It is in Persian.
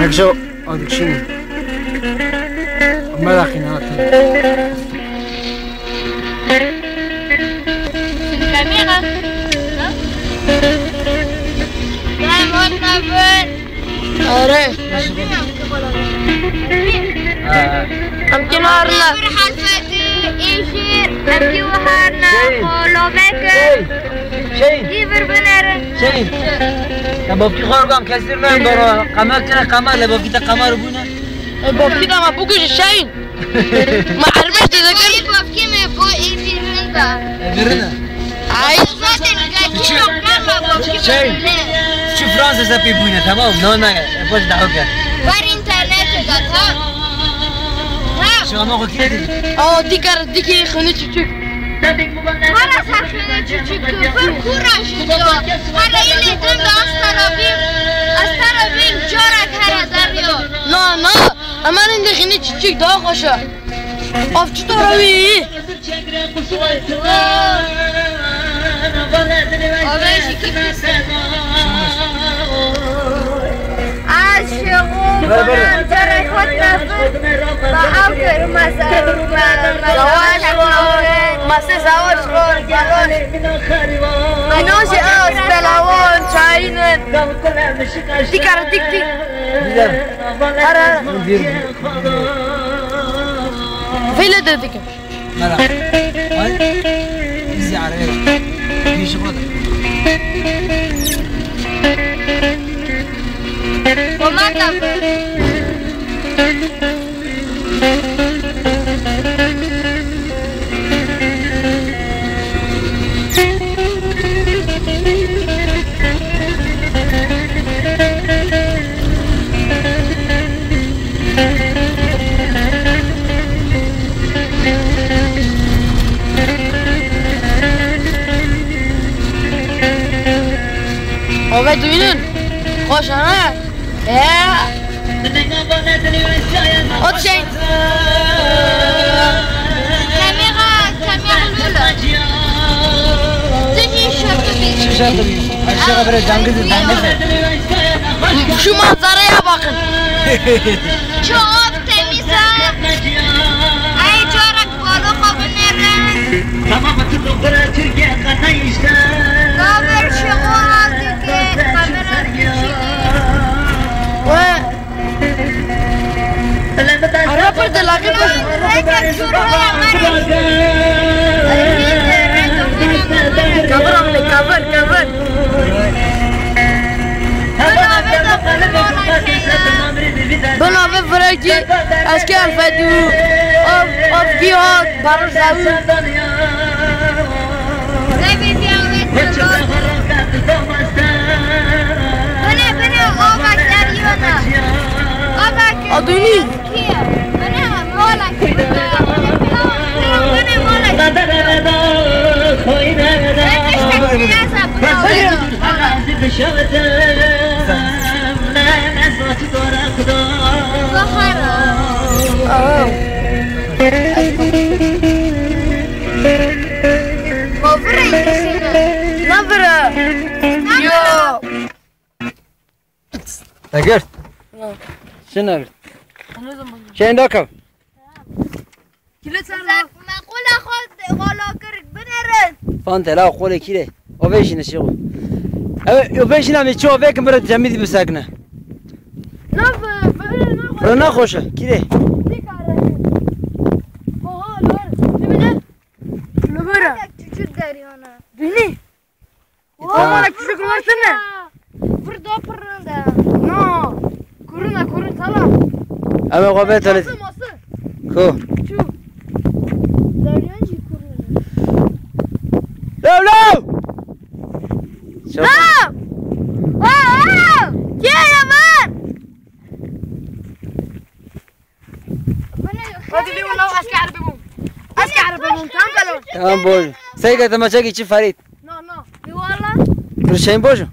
نكشو أدكشين ما لقينا الكاميرا أره أمكن هارنا أمكي وهارنا قولو بكر جيبر بنرن شيء لبابكي خارجام كسر من برا قمر كنا قمر لبابكي تقمر بونا بابكي ده ما بوكش الشاين ما عرفش تذكر بابكي ما بو إيدي هندا برنا عايز شيء شو فرنسا سبي بونا تمام نونا بس دعوك بر إنترنت داتا شو ما قلت لي ديكي خوني تشوف هلا سخنه چوچو بر کوراش جو هلا اینه دم استرابیم جارك هر دریو نه اما این خونی چیک دا خوشه آف چطور روی آبیشی کی عاشقو من جارك خود نفر با آخر مسه زواج خور اینوش از بلاوان چاینن دیگر دیک فیله ده دیگه ملا هاي زي عريض في شغل وما تفر Ove duyunun. Koş ana. Ot şey. kamera lula. Zeki şarkı. Aşağı böyle cangız dangız. Şu manzaraya bakın. Çok temiz ha. Ay çorak balı kabinere. Tamam tutuklara Türkiye kata işte. Kamer şığı aldı ki kamera Arapar da lagi pas. Cover amle cover. Ben abi bırakı asker fedü of giyot barış zavu. Bana o baklar yona. O baklar. Adını. Bana mola ki. Bana mola ki. Nabra. Yo. تقدر شنو شين داكم معقول خود غلا کرد بنرن فانت لا قولي كده وبيش نشيغو وبيش نعمل شو بيك مرة جميل بساكنه رنا خوشه كده küçük deriyona. Beni. Bana küçük versene. Burada pırında. No. Kurun tamam. Ama قبل ثلاث كو Şu. Deriyoncu kurun. لو شوف Gel aman. Hadi bir ulan asker bebum. Tamam تمام بوجو سيقة تماشاكي تشوف فريد No. Yuvarla. برشين بوجو